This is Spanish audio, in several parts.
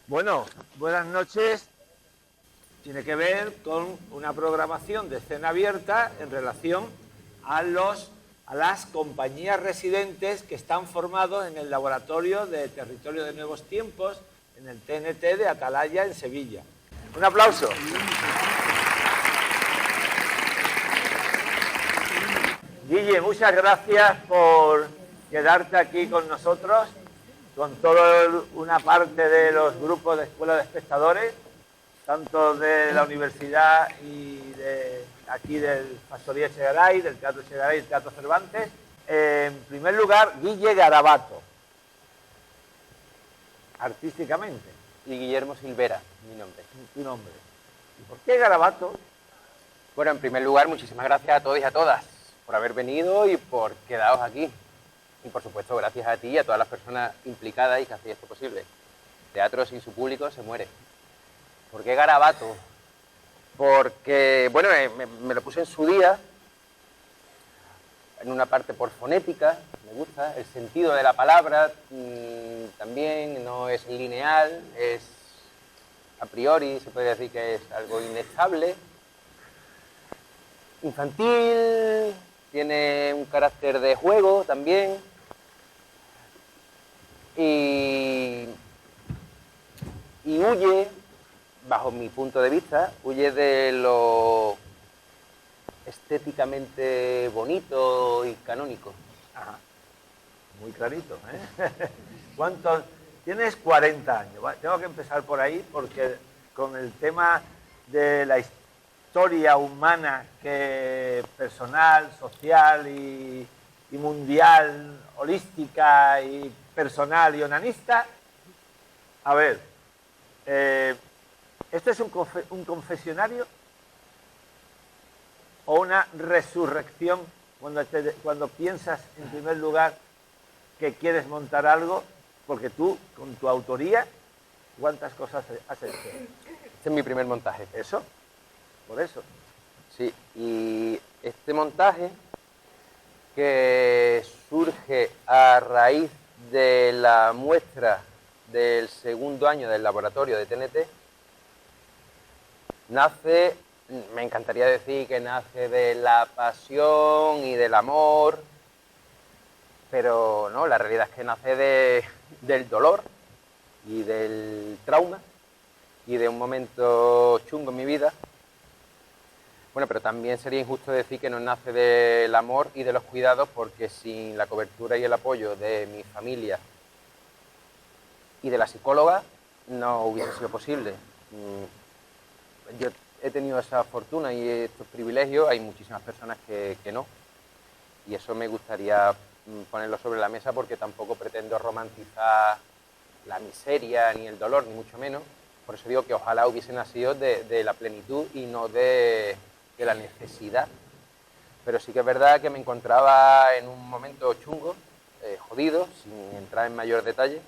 Bueno, buenas noches. Tiene que ver con una programación de escena abierta en relación a las compañías residentes que están formados en el Laboratorio de Territorio de Nuevos Tiempos, en el TNT de Atalaya, en Sevilla. Un aplauso. Guille, muchas gracias por quedarte aquí con nosotros, con toda una parte de los grupos de Escuela de Espectadores, tanto de la universidad y de aquí del Factoría Echegaray, del Teatro Echegaray y del Teatro Cervantes. En primer lugar, Guille Garabato, artísticamente. Y Guillermo Silvera, mi nombre. Tu nombre. ¿Y por qué Garabato? Bueno, en primer lugar, muchísimas gracias a todos y a todas por haber venido y por quedaros aquí. Y por supuesto, gracias a ti y a todas las personas implicadas y que hacéis esto posible. Teatro sin su público se muere. ¿Por qué Garabato? Porque, bueno, me lo puse en su día, en una parte por fonética, me gusta, el sentido de la palabra también no es lineal, es a priori, se puede decir que es algo inestable, infantil, tiene un carácter de juego también, y huye, bajo mi punto de vista, huye de lo estéticamente bonito y canónico. Ajá. Muy clarito, ¿eh? ¿Cuántos? Tienes 40 años. Tengo que empezar por ahí porque con el tema de la historia humana, que personal, social y mundial, holística y personal y onanista. A ver, ¿esto es un confesionario o una resurrección cuando piensas en primer lugar que quieres montar algo? Porque tú, con tu autoría, ¿cuántas cosas has hecho? Este es mi primer montaje. ¿Eso? Por eso. Sí, y este montaje, que surge a raíz de la muestra del segundo año del laboratorio de TNT, nace, me encantaría decir que nace de la pasión y del amor, pero no, la realidad es que nace del dolor y del trauma y de un momento chungo en mi vida. Bueno, pero también sería injusto decir que no nace del amor y de los cuidados, porque sin la cobertura y el apoyo de mi familia y de la psicóloga no hubiese sido posible. Yo he tenido esa fortuna y estos privilegios, hay muchísimas personas que no, y eso me gustaría ponerlo sobre la mesa, porque tampoco pretendo romantizar la miseria ni el dolor, ni mucho menos. Por eso digo que ojalá hubiese nacido de la plenitud y no de la necesidad. Pero sí que es verdad que me encontraba en un momento chungo, jodido, sin entrar en mayor detalle.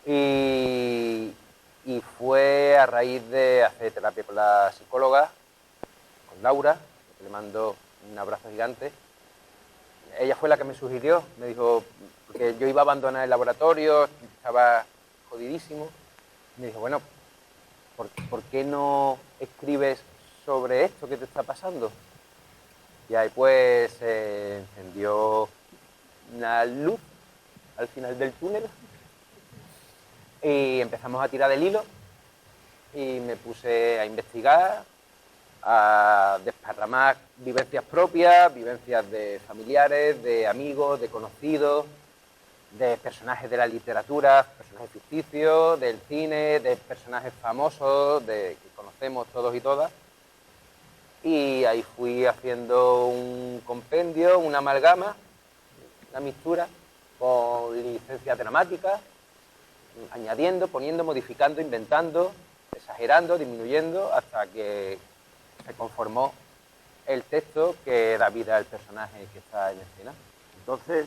Y fue a raíz de hacer terapia con la psicóloga, con Laura, que le mando un abrazo gigante. Ella fue la que me sugirió, me dijo, porque yo iba a abandonar el laboratorio, estaba jodidísimo. Me dijo, bueno, ¿por qué no escribes sobre esto que te está pasando? Y ahí pues se encendió una luz al final del túnel y empezamos a tirar del hilo y me puse a investigar, a desparramar vivencias propias, vivencias de familiares, de amigos, de conocidos, de personajes de la literatura, personajes ficticios, del cine, de personajes famosos, que conocemos todos y todas. Y ahí fui haciendo un compendio, una amalgama, una mixtura, con licencias dramáticas, añadiendo, poniendo, modificando, inventando, exagerando, disminuyendo, hasta que se conformó el texto que da vida al personaje que está en escena. Entonces,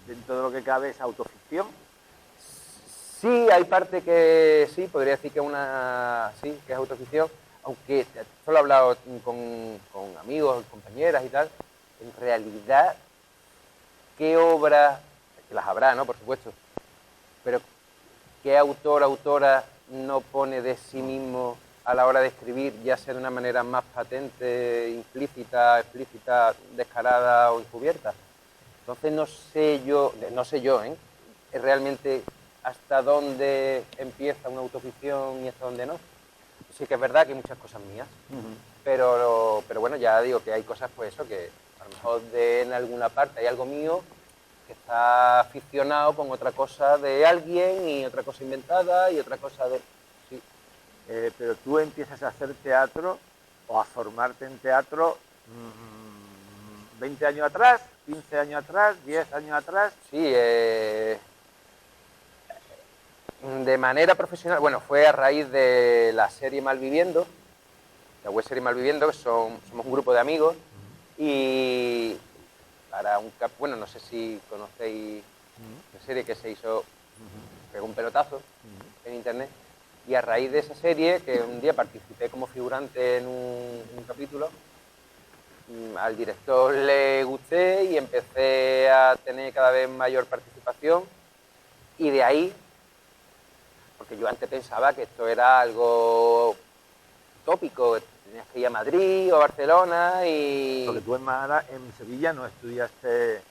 dentro de lo que cabe, es autoficción. Sí, hay parte que sí, podría decir que sí, que es autoficción, aunque solo he hablado con amigos, compañeras y tal. En realidad, ¿qué obras? Que las habrá, ¿no? Por supuesto. Pero ¿qué autor, autora no pone de sí mismo a la hora de escribir, ya sea de una manera más patente, implícita, explícita, descarada o encubierta? Entonces no sé yo, realmente hasta dónde empieza una autoficción y hasta dónde no. Sí que es verdad que hay muchas cosas mías, pero bueno, ya digo que hay cosas, pues eso, que a lo mejor en alguna parte hay algo mío que está ficcionado con otra cosa de alguien y otra cosa inventada y otra cosa de... Sí. Pero tú empiezas a hacer teatro o a formarte en teatro 20 años atrás, 15 años atrás, 10 años atrás. Sí, de manera profesional, bueno, fue a raíz de la serie Malviviendo, la web serie Malviviendo, que somos un grupo de amigos, y para bueno, no sé si conocéis la serie que se hizo, pegó un pelotazo en internet, y a raíz de esa serie, que un día participé como figurante en un capítulo, al director le gusté y empecé a tener cada vez mayor participación, y de ahí, porque yo antes pensaba que esto era algo tópico, tenías que ir a Madrid o a Barcelona y... Porque tú en Sevilla no estudiaste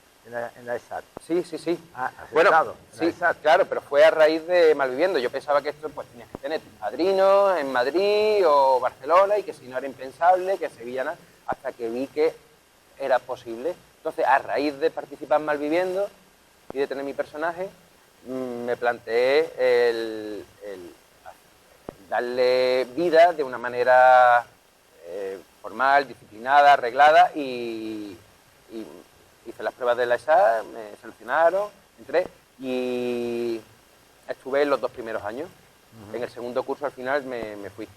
en la ESAT. Sí, sí, sí. Ah, has bueno, estado en la sí, ESAT. claro, pero fue a raíz de Malviviendo. Yo pensaba que esto, pues tenías que tener tus padrinos en Madrid o Barcelona y que si no era impensable, que Sevilla nada, hasta que vi que era posible. Entonces, a raíz de participar en Malviviendo y de tener mi personaje, me planteé el darle vida de una manera formal, disciplinada, arreglada, y hice las pruebas de la ESA, me seleccionaron, entré y estuve en los 2 primeros años. En el segundo curso al final me fui.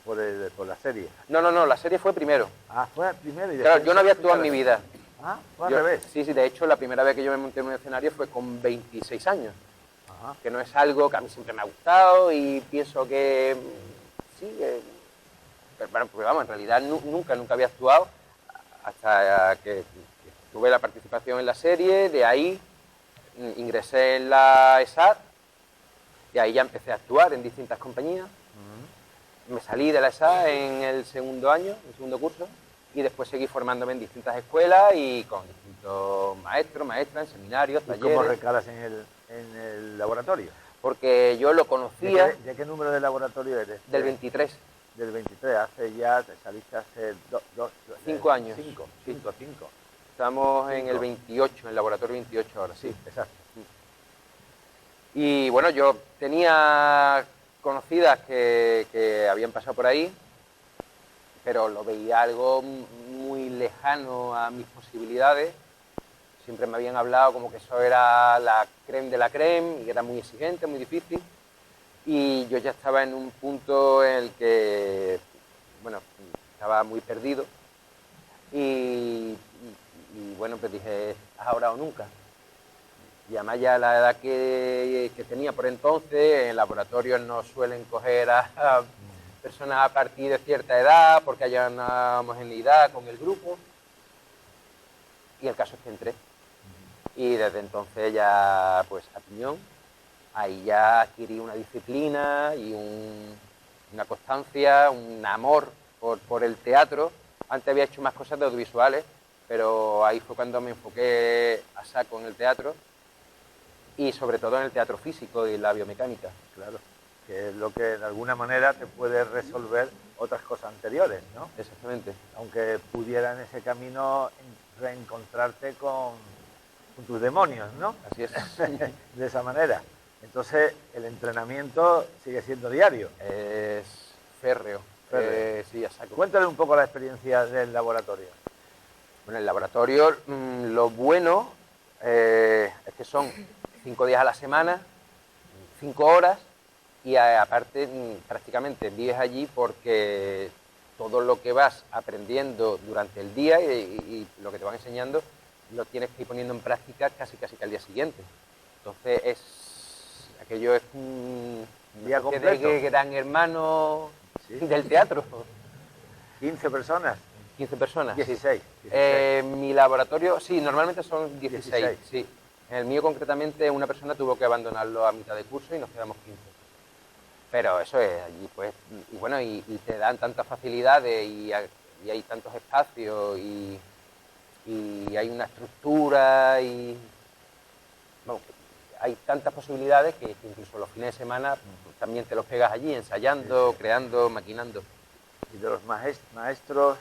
Por la serie. No, la serie fue primero. Ah, fue primero y después... Claro, yo no había actuado en mi vida. Ah, fue al revés. Sí, de hecho la primera vez que yo me monté en un escenario fue con 26 años. Ajá. Que no es algo que a mí siempre me ha gustado y pienso que sí, pero bueno, pues vamos, en realidad nunca había actuado hasta que tuve la participación en la serie. De ahí ingresé en la ESAT y ahí ya empecé a actuar en distintas compañías. Me salí de la ESAT en el segundo año, el segundo curso, y después seguí formándome en distintas escuelas y con distintos maestros, maestras, en seminarios, ¿Y talleres. cómo recalas en el laboratorio? Porque yo lo conocía... ¿De qué número de laboratorio eres? Del 23. Del 23, te saliste hace 5 años. 5. Estamos en el 28, en el laboratorio 28 ahora, sí. Exacto. Y bueno, yo tenía conocidas que habían pasado por ahí, pero lo veía algo muy lejano a mis posibilidades. Siempre me habían hablado como que eso era la crème de la crème y que era muy exigente, muy difícil. Y yo ya estaba en un punto en el que, bueno, estaba muy perdido. Y bueno, pues dije, ahora o nunca. Y además ya la edad que tenía por entonces, en laboratorios no suelen coger a personas a partir de cierta edad porque haya una homogeneidad con el grupo. Y el caso es que entré. Y desde entonces ya, pues, a piñón, ahí ya adquirí una disciplina y una constancia, un amor por el teatro. Antes había hecho más cosas de audiovisuales, pero ahí fue cuando me enfoqué a saco en el teatro y sobre todo en el teatro físico y la biomecánica. Claro, que es lo que de alguna manera te puede resolver otras cosas anteriores, ¿no? Exactamente. Aunque pudiera en ese camino reencontrarte con tus demonios, ¿no? Así es. De esa manera. Entonces, el entrenamiento sigue siendo diario. Es férreo. Sí, a saco. Cuéntale un poco la experiencia del laboratorio. Bueno, el laboratorio, lo bueno es que son 5 días a la semana, 5 horas, y aparte prácticamente vives allí porque todo lo que vas aprendiendo durante el día y lo que te van enseñando lo tienes que ir poniendo en práctica casi que al día siguiente. Entonces aquello es un día completo. De gran hermano, sí, del teatro. 15 personas. 15 personas. 16. Sí. Mi laboratorio, sí, normalmente son 16. Sí. En el mío, concretamente, una persona tuvo que abandonarlo a mitad de curso y nos quedamos 15. Pero eso es allí, pues, y bueno, y te dan tantas facilidades y hay tantos espacios y hay una estructura y bueno, hay tantas posibilidades que incluso los fines de semana también te los pegas allí, ensayando, creando, maquinando. Y de los maestros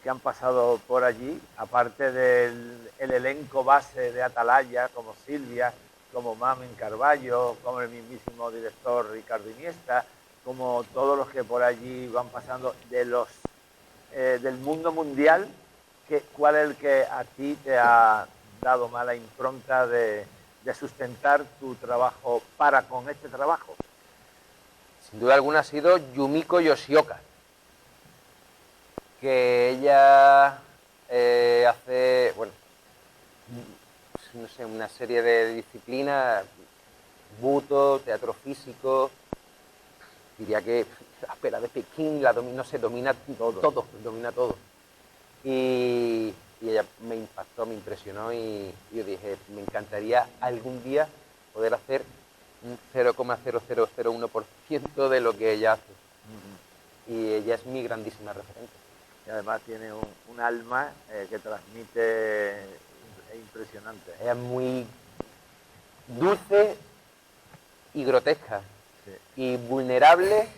que han pasado por allí, aparte del elenco base de Atalaya, como Silvia, como Mamen Carballo, como el mismísimo director Ricardo Iniesta, como todos los que por allí van pasando del mundo mundial, ¿cuál es el que a ti te ha dado mala impronta de sustentar tu trabajo con este trabajo? Sin duda alguna ha sido Yumiko Yoshioka, que ella hace, bueno, no sé, una serie de disciplinas, buto, teatro físico, diría que la ópera de Pekín, no sé, domina todo, domina todo. Y ella me impactó, me impresionó y yo dije, me encantaría algún día poder hacer un 0,0001% de lo que ella hace. Y ella es mi grandísima referente. Y además tiene un alma que transmite impresionante. Ella es muy dulce y grotesca, sí, y vulnerable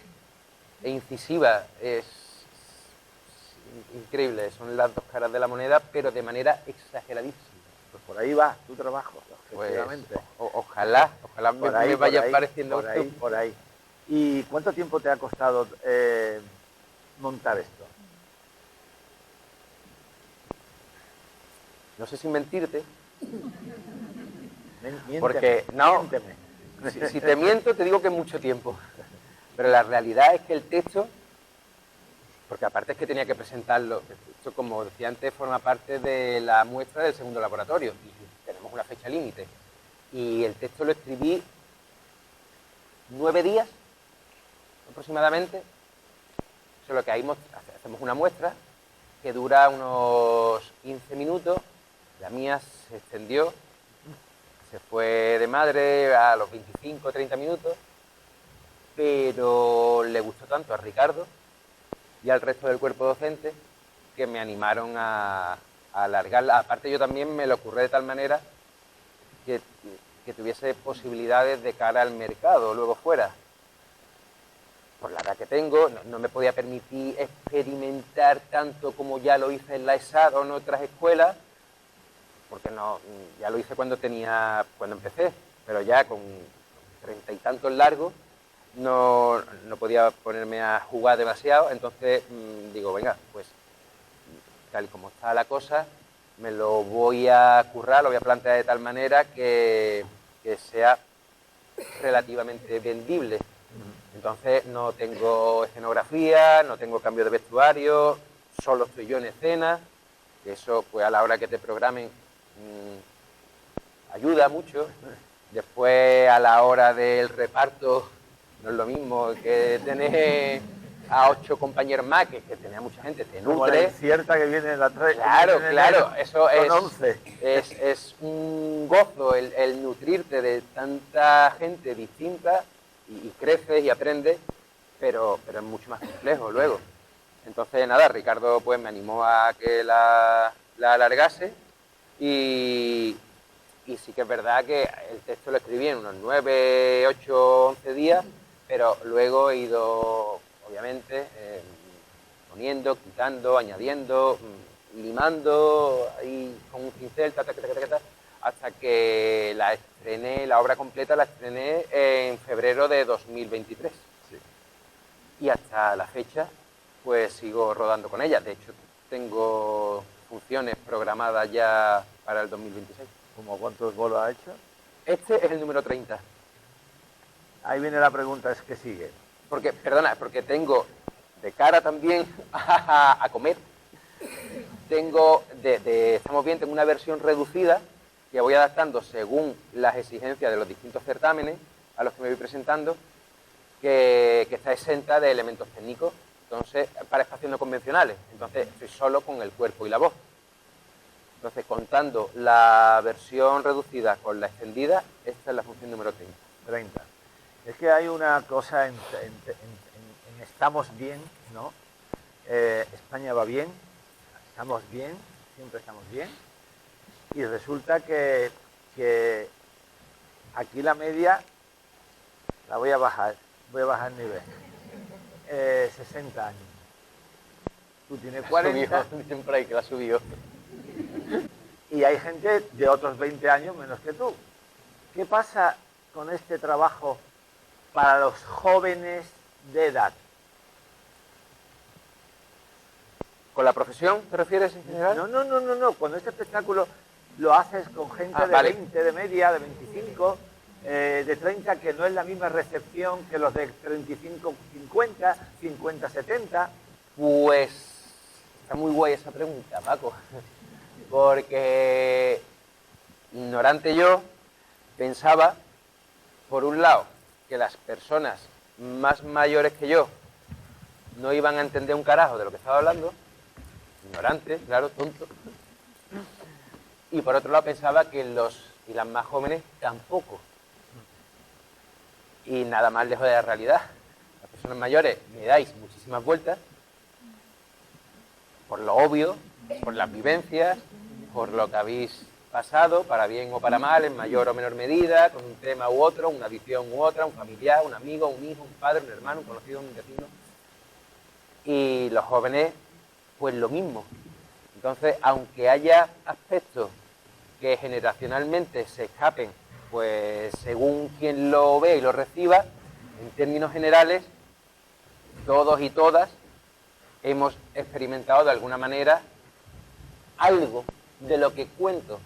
e incisiva. Es increíble, son las dos caras de la moneda, pero de manera exageradísima. Pues por ahí va tu trabajo, pues, efectivamente. Ojalá me vaya pareciendo. Por ahí. ¿Y cuánto tiempo te ha costado montar esto? No sé si mentirte. Miénteme, porque no, si te miento te digo que es mucho tiempo. Pero la realidad es que el texto, porque aparte es que tenía que presentarlo, esto, como decía antes, forma parte de la muestra del segundo laboratorio y tenemos una fecha límite. Y el texto lo escribí 9 días aproximadamente. Eso es lo que hacemos una muestra que dura unos 15 minutos. La mía se extendió, se fue de madre a los 25 o 30 minutos, pero le gustó tanto a Ricardo y al resto del cuerpo docente que me animaron a alargarla. Aparte, yo también me lo ocurrí de tal manera que tuviese posibilidades de cara al mercado luego fuera. Por la edad que tengo, no me podía permitir experimentar tanto como ya lo hice en la ESAD o en otras escuelas, porque ya lo hice cuando empecé, pero ya con 30 y tantos largos no podía ponerme a jugar demasiado. Entonces digo, venga, pues tal y como está la cosa, me lo voy a currar, lo voy a plantear de tal manera que sea relativamente vendible. Entonces no tengo escenografía, no tengo cambio de vestuario, solo estoy yo en escena, que eso pues a la hora que te programen ayuda mucho. Después a la hora del reparto no es lo mismo que tener a 8 compañeros más, que tenía mucha gente, te nutre. Cierta que viene la 3. Claro, eso es 11. Es un gozo el nutrirte de tanta gente distinta y creces y aprendes, pero es mucho más complejo luego. Entonces nada, Ricardo pues me animó a que la alargase y sí que es verdad que el texto lo escribí en unos 9, 8, 11 días, pero luego he ido, obviamente, poniendo, quitando, añadiendo, limando, ahí con un pincel, hasta que la obra completa la estrené en febrero de 2023. Sí. Y hasta la fecha, pues sigo rodando con ella. De hecho, tengo funciones programadas ya para el 2026. ¿Cómo cuántos bolos ha hecho? Este es el número 30. Ahí viene la pregunta, es que sigue. Porque tengo de cara también a comer. Tengo, estamos bien, tengo una versión reducida que voy adaptando según las exigencias de los distintos certámenes a los que me voy presentando, que está exenta de elementos técnicos, entonces, para espacios no convencionales. Entonces, estoy solo con el cuerpo y la voz. Entonces, contando la versión reducida con la extendida, esta es la función número 30. 30. Es que hay una cosa en estamos bien, ¿no? España va bien, estamos bien, siempre estamos bien, y resulta que aquí la media la voy a bajar el nivel. 60 años. Tú tienes 40. Dicen por ahí que la subió. Y hay gente de otros 20 años menos que tú. ¿Qué pasa con este trabajo para los jóvenes de edad? ¿Con la profesión te refieres en general? No. Cuando este espectáculo lo haces con gente de vale. 20, de media, de 25, de 30, que no es la misma recepción que los de 35, 50, 50, 70. Pues está muy guay esa pregunta, Paco. Porque ignorante yo pensaba, por un lado, que las personas más mayores que yo no iban a entender un carajo de lo que estaba hablando. Ignorante, claro, tonto. Y por otro lado pensaba que los y las más jóvenes tampoco. Y nada más lejos de la realidad. Las personas mayores me dais muchísimas vueltas por lo obvio, por las vivencias, por lo que habéis pasado, para bien o para mal, en mayor o menor medida, con un tema u otro, una adicción u otra, un familiar, un amigo, un hijo, un padre, un hermano, un conocido, un vecino. Y los jóvenes, pues lo mismo. Entonces, aunque haya aspectos que generacionalmente se escapen, pues según quien lo ve y lo reciba, en términos generales, todos y todas hemos experimentado de alguna manera algo de lo que cuento.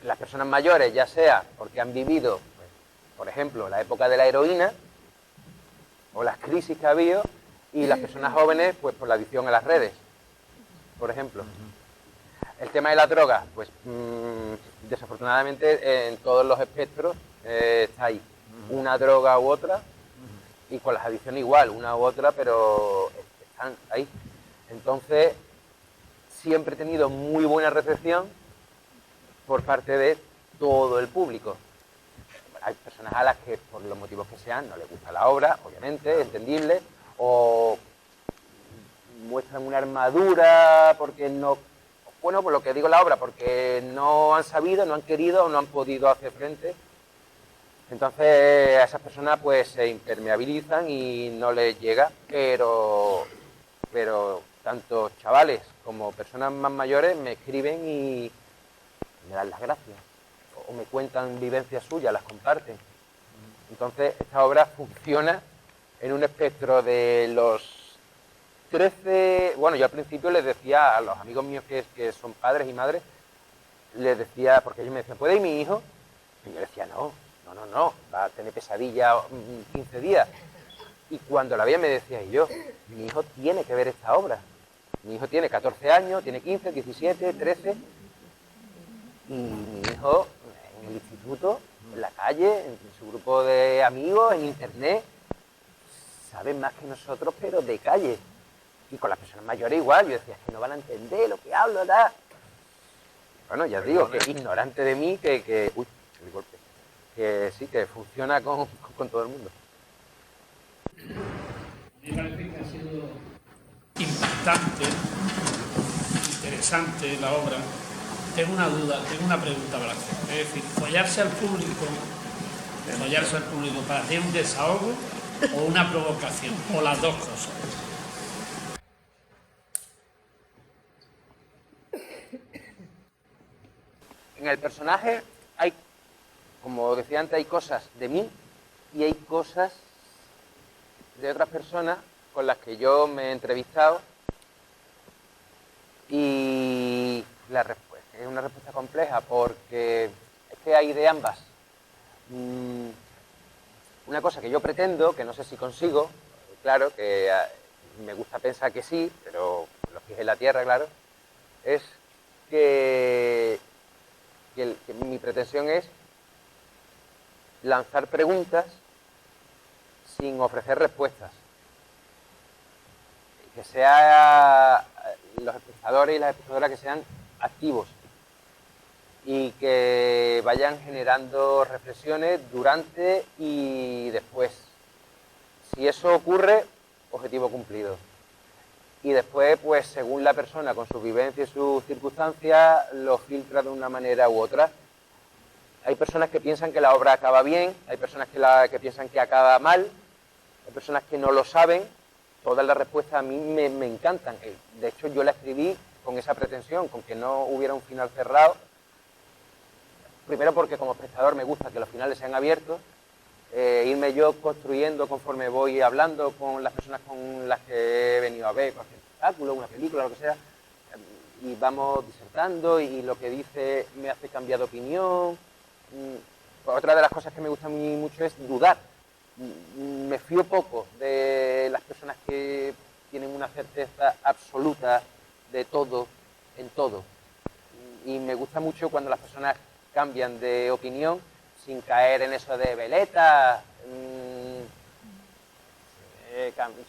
Las personas mayores, ya sea porque han vivido, pues, por ejemplo, la época de la heroína o las crisis que ha habido, y las personas jóvenes, pues por la adicción a las redes, por ejemplo. El tema de la droga, pues desafortunadamente en todos los espectros está ahí, una droga u otra, y con las adicciones igual, una u otra, pero están ahí. Entonces, siempre he tenido muy buena recepción por parte de todo el público. Hay personas a las que, por los motivos que sean, no les gusta la obra, obviamente, entendible, o muestran una armadura porque no... Bueno, por lo que digo la obra, porque no han sabido, no han querido o no han podido hacer frente. Entonces a esas personas pues se impermeabilizan y no les llega, pero tanto chavales como personas más mayores me escriben y me dan las gracias, o me cuentan vivencias suyas, las comparten. Entonces esta obra funciona en un espectro de los 13, bueno, yo al principio les decía a los amigos míos que son padres y madres, les decía, porque ellos me decían, ¿puede ir mi hijo? Y yo decía, no, va a tener pesadilla 15 días. Y cuando la veía me decía, y yo, mi hijo tiene que ver esta obra. Mi hijo tiene 14 años, tiene 15, 17, 13, y mi hijo en el instituto, en la calle, en su grupo de amigos, en internet, saben más que nosotros, pero de calle. Y con las personas mayores igual, yo decía, es que no van a entender lo que hablo, ¿verdad? Bueno, ya digo, que ignorante de mí, uy, el golpe, que sí, que funciona con todo el mundo. A mí me parece que ha sido impactante, interesante la obra. Tengo una duda, tengo una pregunta para hacer. Es decir, follarse al público para hacer un desahogo o una provocación, o las dos cosas. En el personaje hay, como decía antes, hay cosas de mí y hay cosas de otras personas con las que yo me he entrevistado, y la respuesta es una respuesta compleja porque es que hay de ambas. Una cosa que yo pretendo, que no sé si consigo, claro, que me gusta pensar que sí, pero los pies en la tierra, claro, es que mi pretensión es lanzar preguntas sin ofrecer respuestas. Que sea los espectadores y las espectadoras que sean activos y que vayan generando reflexiones durante y después. Si eso ocurre, objetivo cumplido. Y después, pues según la persona, con su vivencia y sus circunstancias, lo filtra de una manera u otra. Hay personas que piensan que la obra acaba bien, hay personas que piensan que acaba mal, hay personas que no lo saben. Todas las respuestas a mí me encantan. De hecho, yo la escribí con esa pretensión, con que no hubiera un final cerrado. Primero porque como espectador me gusta que los finales sean abiertos, irme yo construyendo conforme voy hablando con las personas con las que he venido a ver cualquier espectáculo, una película, lo que sea, y vamos disertando y lo que dice me hace cambiar de opinión. Otra de las cosas que me gusta a mí mucho es dudar. Me fío poco de las personas que tienen una certeza absoluta de todo, en todo. Y me gusta mucho cuando las personas cambian de opinión sin caer en eso de veleta,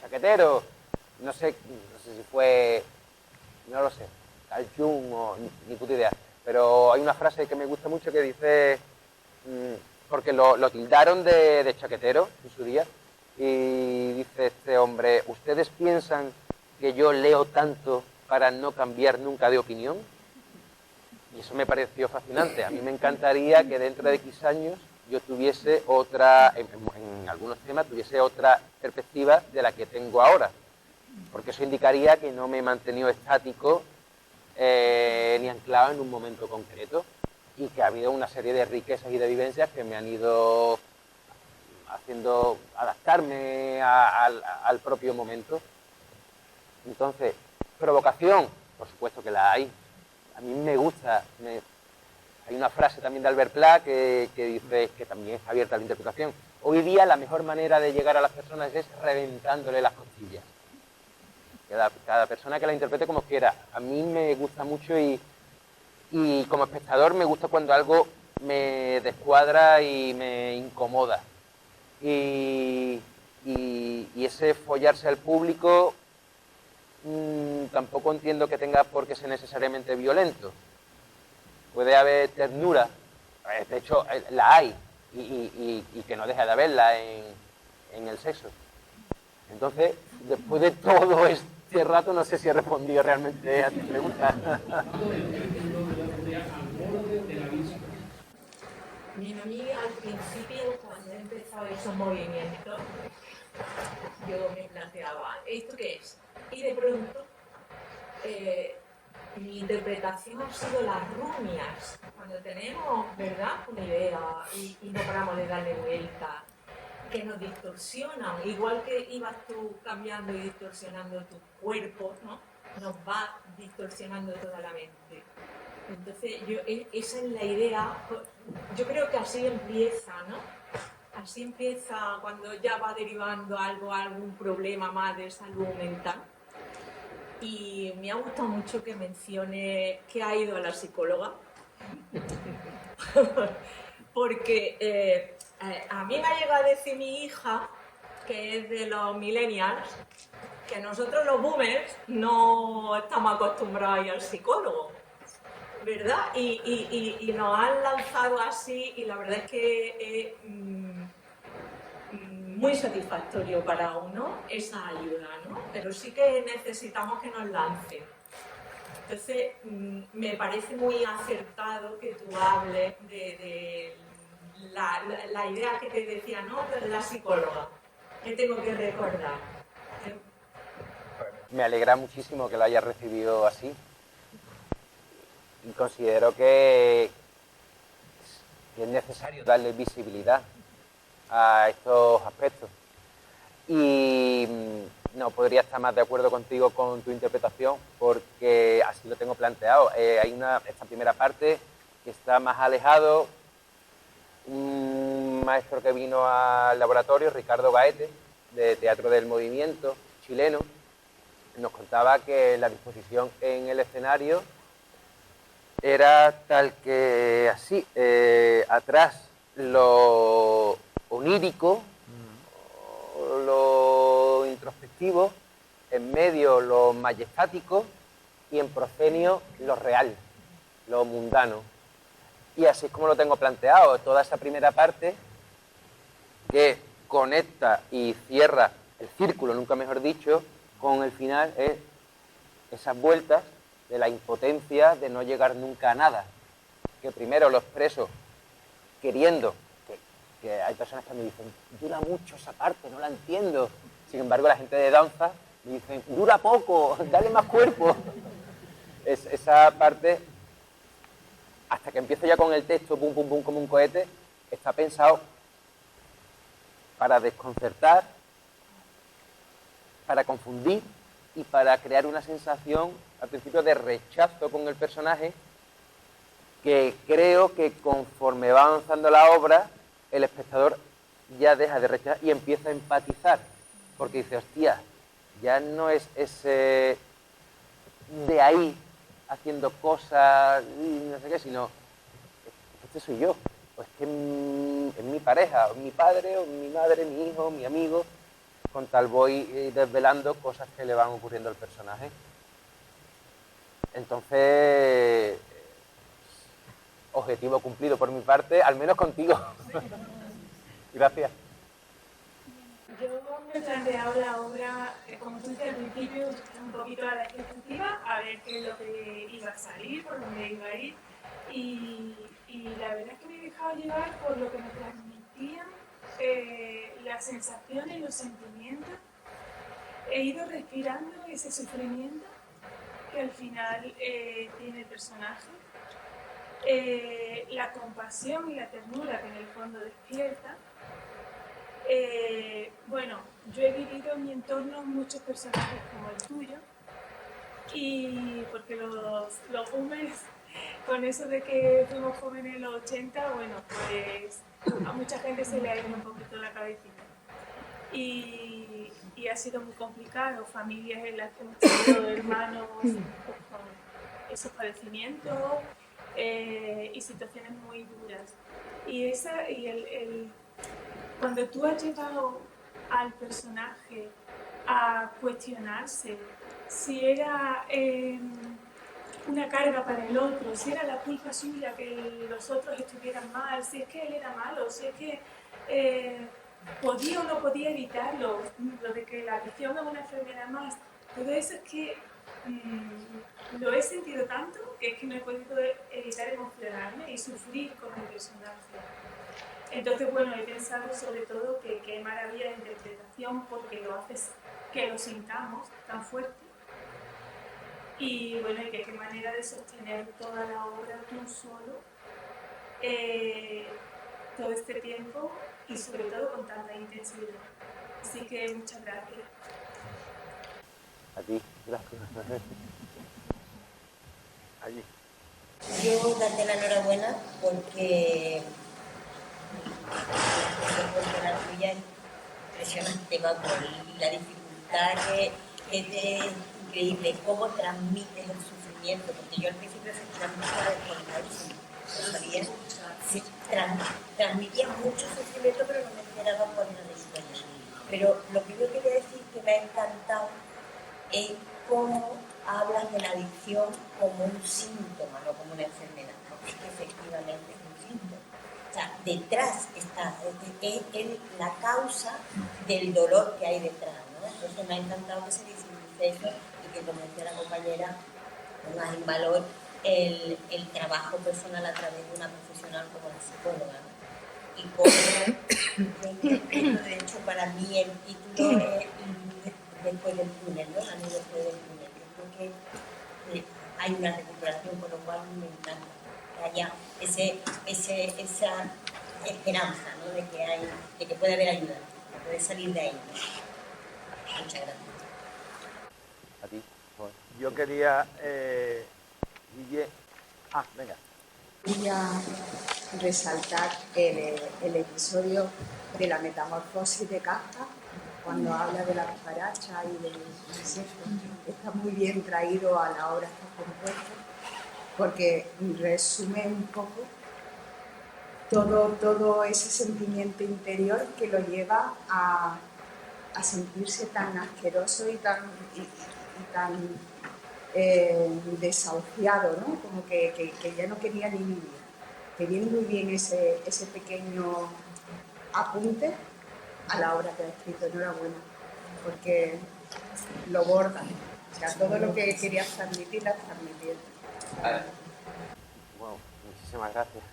chaquetero, no sé si fue, no lo sé, Carl Jung o ni puta idea. Pero hay una frase que me gusta mucho que dice, porque lo tildaron de chaquetero en su día, y dice este hombre: ¿ustedes piensan que yo leo tanto para no cambiar nunca de opinión? Y eso me pareció fascinante. A mí me encantaría que dentro de X años yo tuviese otra, en algunos temas, tuviese otra perspectiva de la que tengo ahora. Porque eso indicaría que no me he mantenido estático ni anclado en un momento concreto, y que ha habido una serie de riquezas y de vivencias que me han ido haciendo adaptarme al propio momento. Entonces, provocación, por supuesto que la hay. A mí me gusta, hay una frase también de Albert Pla que dice, que también es abierta a la interpretación: hoy día la mejor manera de llegar a las personas es reventándole las costillas. Cada persona que la interprete como quiera. A mí me gusta mucho y como espectador me gusta cuando algo me descuadra y me incomoda. Y ese follarse al público tampoco entiendo que tenga por qué ser necesariamente violento. Puede haber ternura, de hecho la hay, y que no deja de haberla en el sexo. Entonces, después de todo este rato, no sé si he respondido realmente a tu pregunta. Mira, a mí al principio, cuando he empezado esos movimientos, yo me planteaba, ¿esto qué es? Y de pronto, mi interpretación ha sido las rumias. Cuando tenemos, ¿verdad?, una idea y no paramos de darle vuelta, que nos distorsionan, igual que ibas tú cambiando y distorsionando tu cuerpo, ¿no? Nos va distorsionando toda la mente. Entonces, esa es la idea. Yo creo que así empieza, ¿no? Así empieza cuando ya va derivando algún problema más de salud mental. Y me ha gustado mucho que mencione que ha ido a la psicóloga. Porque a mí me ha llegado a decir mi hija, que es de los millennials, que nosotros los boomers no estamos acostumbrados a ir al psicólogo, ¿verdad? Y nos han lanzado así, y la verdad es que es muy satisfactorio para uno esa ayuda, ¿no? Pero sí que necesitamos que nos lancen. Entonces, me parece muy acertado que tú hables de la idea que te decía, ¿no?, de la psicóloga, que tengo que recordar. Me alegra muchísimo que lo hayas recibido así. Y considero que es necesario darle visibilidad a estos aspectos. Y no podría estar más de acuerdo contigo con tu interpretación, porque así lo tengo planteado. Hay esta primera parte que está más alejado. Un maestro que vino al laboratorio, Ricardo Gaete, de Teatro del Movimiento, chileno, nos contaba que la disposición en el escenario era tal que así, atrás lo onírico, lo introspectivo, en medio lo majestático y en proscenio lo real. lo mundano. Y así es como lo tengo planteado, toda esa primera parte que conecta y cierra el círculo, nunca mejor dicho, con el final es esas vueltas de la impotencia de no llegar nunca a nada. Que primero lo expreso queriendo, que hay personas que me dicen, dura mucho esa parte, no la entiendo. Sin embargo, la gente de danza me dicen, dura poco, dale más cuerpo. Esa parte, hasta que empiezo ya con el texto, pum, pum, pum, como un cohete, está pensado para desconcertar, para confundir y para crear una sensación, al principio, de rechazo con el personaje, que creo que conforme va avanzando la obra, el espectador ya deja de rechazar y empieza a empatizar, porque dice, hostia, ya no es ese de ahí haciendo cosas y no sé qué, sino este soy yo, o es que es mi pareja, o mi padre, o mi madre, mi hijo, mi amigo, con tal voy desvelando cosas que le van ocurriendo al personaje. Entonces, objetivo cumplido por mi parte, al menos contigo. Gracias. Yo me he planteado la obra, como tú dices al principio, un poquito a la expectativa, a ver qué es lo que iba a salir, por dónde iba a ir. Y la verdad es que me he dejado llevar por lo que me transmitían las sensaciones, los sentimientos. He ido respirando ese sufrimiento que al final tiene el personaje. La compasión y la ternura que en el fondo despierta. Bueno, yo he vivido en mi entorno muchos personajes como el tuyo, y porque los boomers, con eso de que fuimos jóvenes en los 80, bueno, pues a mucha gente se le ha ido un poquito la cabecita. Y ha sido muy complicado, familias en las que hemos tenido hermanos pues, con esos padecimientos y situaciones muy duras. Y cuando tú has llevado al personaje a cuestionarse si era una carga para el otro, si era la culpa suya que los otros estuvieran mal, si es que él era malo, si es que podía o no podía evitarlo, lo de que la adicción es una enfermedad más, todo eso es que lo he sentido tanto que es que no he podido evitar emocionarme y sufrir con el personaje. Entonces, bueno, he pensado sobre todo que qué maravilla de interpretación porque lo haces que lo sintamos tan fuerte. Y bueno, y que qué manera de sostener toda la obra tú solo, todo este tiempo y sobre todo con tanta intensidad. Así que muchas gracias. A ti, gracias. Allí. Yo darte la enhorabuena porque la tuya es impresionante, vamos, y la dificultad que es increíble, cómo transmites el sufrimiento, porque yo al principio efectivamente estaba desconectadísima, ¿no sabías? Sí, transmitía mucho sufrimiento, pero no me enteraba cuál era la historia. Pero lo que yo quería decir que me ha encantado es cómo hablas de la adicción como un síntoma, no como una enfermedad, porque es que efectivamente es un síntoma. O sea, detrás está, es la causa del dolor que hay detrás, ¿no? Entonces me ha encantado que se visibilice eso y que, como decía la compañera, pongas en valor el trabajo personal a través de una profesional como la psicóloga, ¿no? Y como yo interpreto, de hecho, para mí el título es Después del túnel, ¿no? La luz después del túnel. Yo creo que hay una recuperación, con lo cual me encanta que haya esa esperanza, ¿no? de que puede haber ayuda, de poder salir de ahí, ¿no? Muchas gracias. A ti. Yo quería, Guille, venga. Quería resaltar el episodio de la metamorfosis de Kafka, cuando habla de la cucaracha y del insecto. Está muy bien traído a la obra Está compuesto, porque resume un poco todo ese sentimiento interior que lo lleva a sentirse tan asqueroso y tan desahuciado, ¿no? Como que ya no quería ni vivir. Te viene muy bien ese pequeño apunte a la obra que ha escrito. Enhorabuena, porque lo borda. O sea, todo lo que querías transmitir, lo has transmitido. Bueno, muchísimas gracias.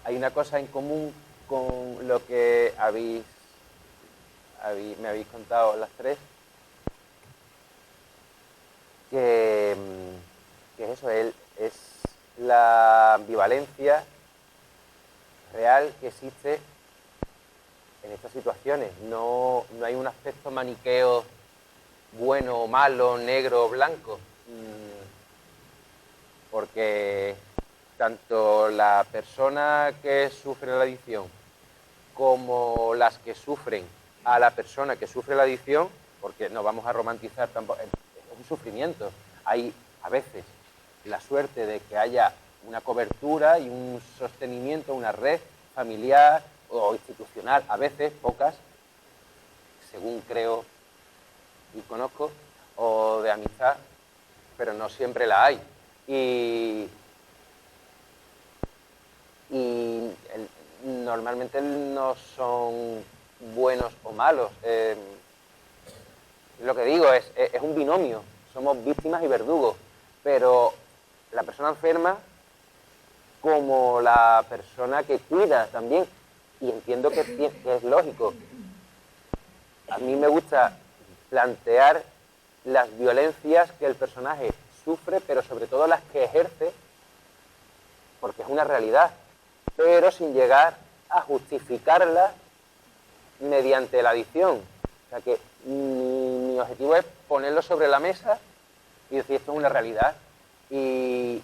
Hay una cosa en común con lo que me habéis contado las tres, que es eso, es la ambivalencia real que existe en estas situaciones. No hay un aspecto maniqueo bueno o malo, negro o blanco, porque tanto la persona que sufre la adicción como las que sufren a la persona que sufre la adicción, porque no vamos a romantizar tampoco, es un sufrimiento. Hay a veces la suerte de que haya una cobertura y un sostenimiento, una red familiar o institucional, a veces, pocas, según creo y conozco, o de amistad, pero no siempre la hay. Y normalmente no son buenos o malos. Lo que digo es un binomio, somos víctimas y verdugos, pero la persona enferma como la persona que cuida también, y entiendo que es lógico. A mí me gusta plantear las violencias que el personaje sufre, pero sobre todo las que ejerce, porque es una realidad, pero sin llegar a justificarla mediante la adicción. O sea que mi objetivo es ponerlo sobre la mesa y decir, esto es una realidad. Y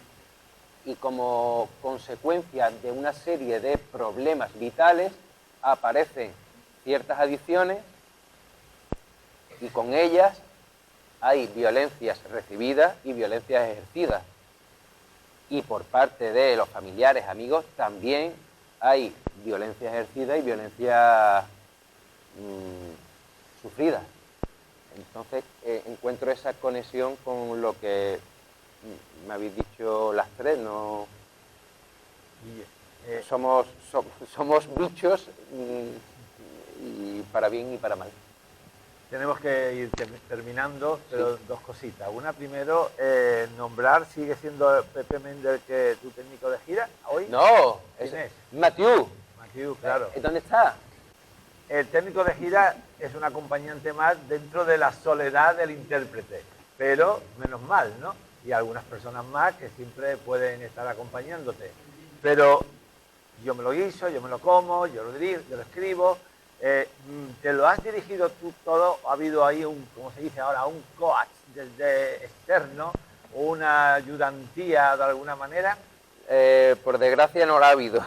como consecuencia de una serie de problemas vitales aparecen ciertas adicciones y con ellas hay violencias recibidas y violencias ejercidas. Y por parte de los familiares, amigos, también hay violencia ejercida y violencia sufrida. Entonces encuentro esa conexión con lo que me habéis dicho las tres, ¿no? Somos bichos y para bien y para mal. Tenemos que ir terminando, pero sí, dos cositas. Una, primero, nombrar, ¿sigue siendo Pepe Mendel que tu técnico de gira hoy? No, ¿Quién es? Mathieu. Mathieu, claro. ¿Dónde está? El técnico de gira es un acompañante más dentro de la soledad del intérprete, pero menos mal, ¿no? Y algunas personas más que siempre pueden estar acompañándote. Pero yo me lo guiso, yo me lo como, yo lo escribo. ¿Te lo has dirigido tú todo? ¿Ha habido ahí como se dice ahora, un coach desde externo o una ayudantía de alguna manera? Por desgracia no la ha habido.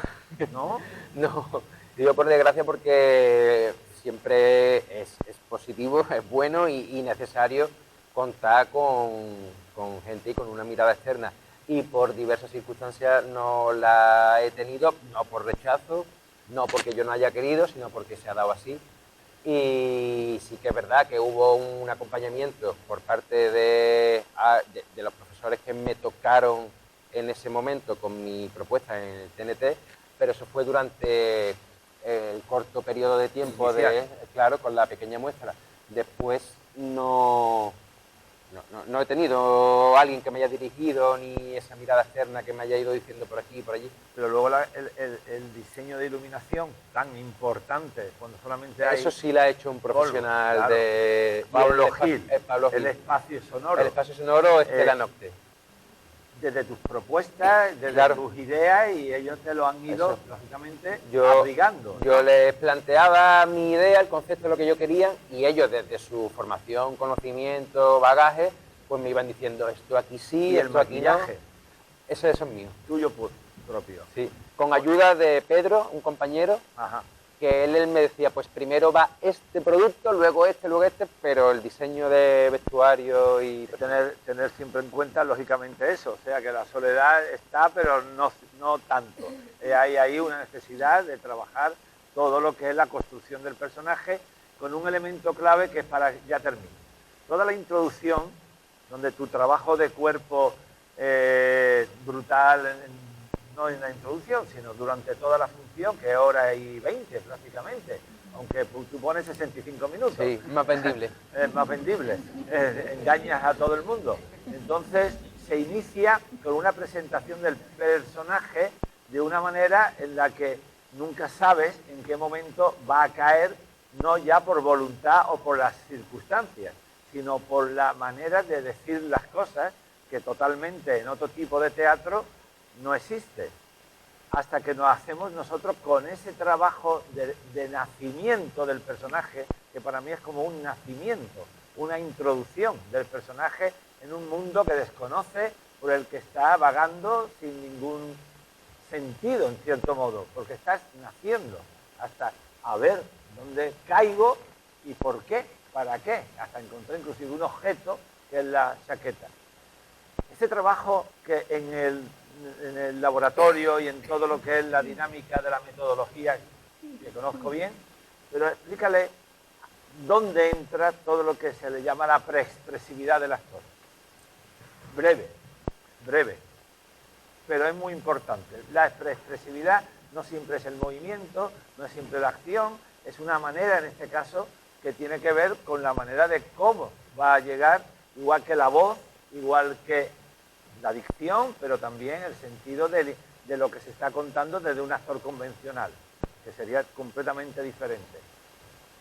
¿No? No, digo por desgracia porque siempre es positivo, es bueno y necesario contar con gente y con una mirada externa. Y por diversas circunstancias no la he tenido, no por rechazo, no porque yo no haya querido, sino porque se ha dado así. Y sí que es verdad que hubo un acompañamiento por parte de los profesores que me tocaron en ese momento con mi propuesta en el TNT, pero eso fue durante el corto periodo de tiempo, claro, con la pequeña muestra. Después no he tenido alguien que me haya dirigido, ni esa mirada externa que me haya ido diciendo por aquí y por allí. Pero luego el diseño de iluminación tan importante, cuando solamente hay... Eso sí la ha hecho un profesional, claro, de... Pablo Gil, Pablo Gil. El espacio sonoro. El espacio sonoro es Estela Nocte. Desde tus propuestas, desde claro, tus ideas, y ellos te lo han ido, eso, lógicamente, abrigando, ¿no? Yo les planteaba mi idea, el concepto de lo que yo quería, y ellos desde su formación, conocimiento, bagaje, pues me iban diciendo esto aquí sí, y esto aquí no. Eso es mío. Tuyo propio. Sí, con ayuda de Pedro, un compañero. Ajá. Que él me decía, pues primero va este producto, luego este, pero el diseño de vestuario y... Tener siempre en cuenta, lógicamente, eso, o sea, que la soledad está, pero no tanto. Hay ahí una necesidad de trabajar todo lo que es la construcción del personaje con un elemento clave que es para... Ya termino. Toda la introducción donde tu trabajo de cuerpo brutal, no en la introducción, sino durante toda la función, que es hora y 20 prácticamente, aunque tú pones 65 minutos. Sí, más vendible. Es más vendible, engañas a todo el mundo. Entonces se inicia con una presentación del personaje de una manera en la que nunca sabes en qué momento va a caer, no ya por voluntad o por las circunstancias, sino por la manera de decir las cosas, que totalmente en otro tipo de teatro no existe. Hasta que nos hacemos nosotros con ese trabajo de nacimiento del personaje, que para mí es como un nacimiento, una introducción del personaje en un mundo que desconoce, por el que está vagando sin ningún sentido, en cierto modo, porque estás naciendo hasta a ver dónde caigo y por qué, para qué, hasta encontrar inclusive un objeto que es la chaqueta. Ese trabajo que en el laboratorio y en todo lo que es la dinámica de la metodología, que conozco bien, pero explícale dónde entra todo lo que se le llama la preexpresividad del actor. Breve, pero es muy importante. La preexpresividad no siempre es el movimiento, no es siempre la acción, es una manera, en este caso, que tiene que ver con la manera de cómo va a llegar, igual que la voz, igual que la dicción, pero también el sentido de lo que se está contando desde un actor convencional, que sería completamente diferente.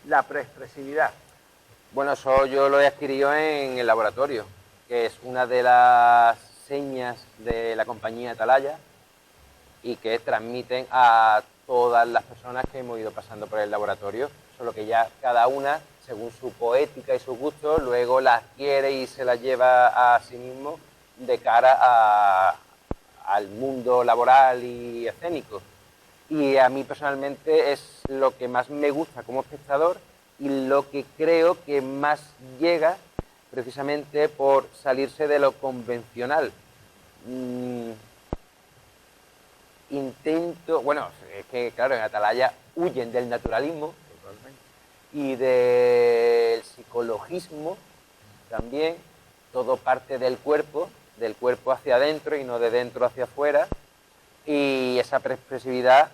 La preexpresividad. Bueno, eso yo lo he adquirido en el laboratorio, que es una de las señas de la compañía Atalaya y que transmiten a todas las personas que hemos ido pasando por el laboratorio, solo que ya cada una, según su poética y sus gustos, luego las adquiere y se las lleva a sí mismo de cara al mundo laboral y escénico. Y a mí personalmente es lo que más me gusta como espectador y lo que creo que más llega precisamente por salirse de lo convencional. Bueno, es que claro, en Atalaya huyen del naturalismo y del psicologismo también, todo parte del cuerpo hacia adentro y no de dentro hacia afuera, y esa expresividad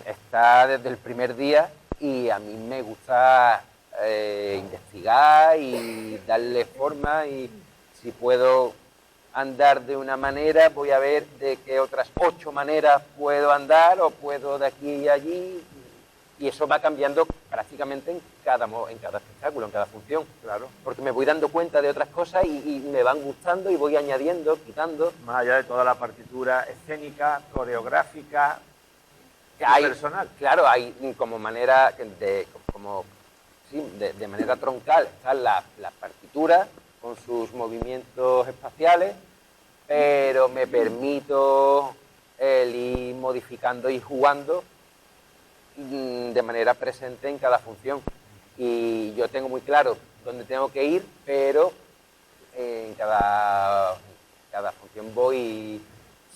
está desde el primer día y a mí me gusta investigar y darle forma, y si puedo andar de una manera voy a ver de qué otras 8 maneras puedo andar o puedo de aquí y allí, y eso va cambiando prácticamente en cada espectáculo, en cada función, claro, porque me voy dando cuenta de otras cosas y me van gustando y voy añadiendo, quitando. Más allá de toda la partitura escénica, coreográfica, personal. Claro, hay como manera de manera troncal están las partituras con sus movimientos espaciales, pero me permito el ir modificando y jugando de manera presente en cada función. Y yo tengo muy claro dónde tengo que ir, pero en cada función voy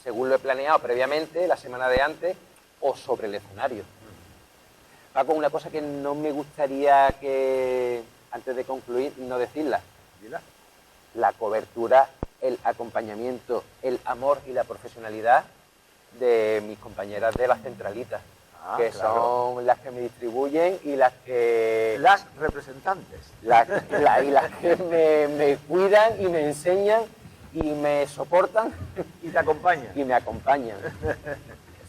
según lo he planeado previamente, la semana de antes, o sobre el escenario. Paco, una cosa que no me gustaría que, antes de concluir, no decirla. La cobertura, el acompañamiento, el amor y la profesionalidad de mis compañeras de las centralitas, que claro, son las que me distribuyen y las que... Las representantes. Y las que me cuidan y me enseñan y me soportan. Y te acompañan. Y me acompañan.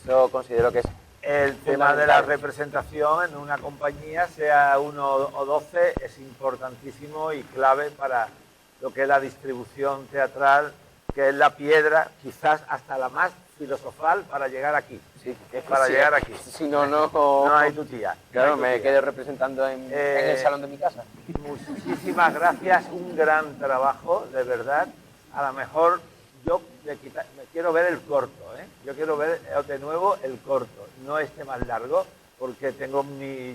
Eso considero que es el tema de la representación en una compañía, sea 1 o 12, es importantísimo y clave para lo que es la distribución teatral, que es la piedra, quizás hasta la más filosofal para llegar aquí. Sí, que es para sí, llegar aquí. Si no hay tu tía. Claro, no tu me tía. quedo representando en el salón de mi casa. Muchísimas gracias, un gran trabajo, de verdad. A lo mejor yo me quiero ver el corto, ¿eh? Yo quiero ver de nuevo el corto, no este más largo, porque tengo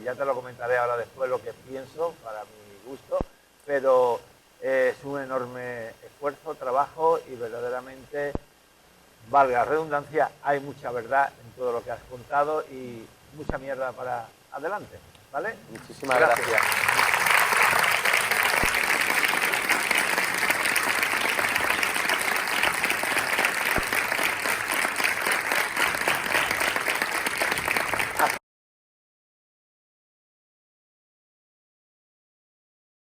ya te lo comentaré ahora después lo que pienso para mi gusto, pero es un enorme esfuerzo, trabajo y verdaderamente, valga la redundancia, hay mucha verdad en todo lo que has contado y mucha mierda para adelante, ¿vale? Muchísimas gracias.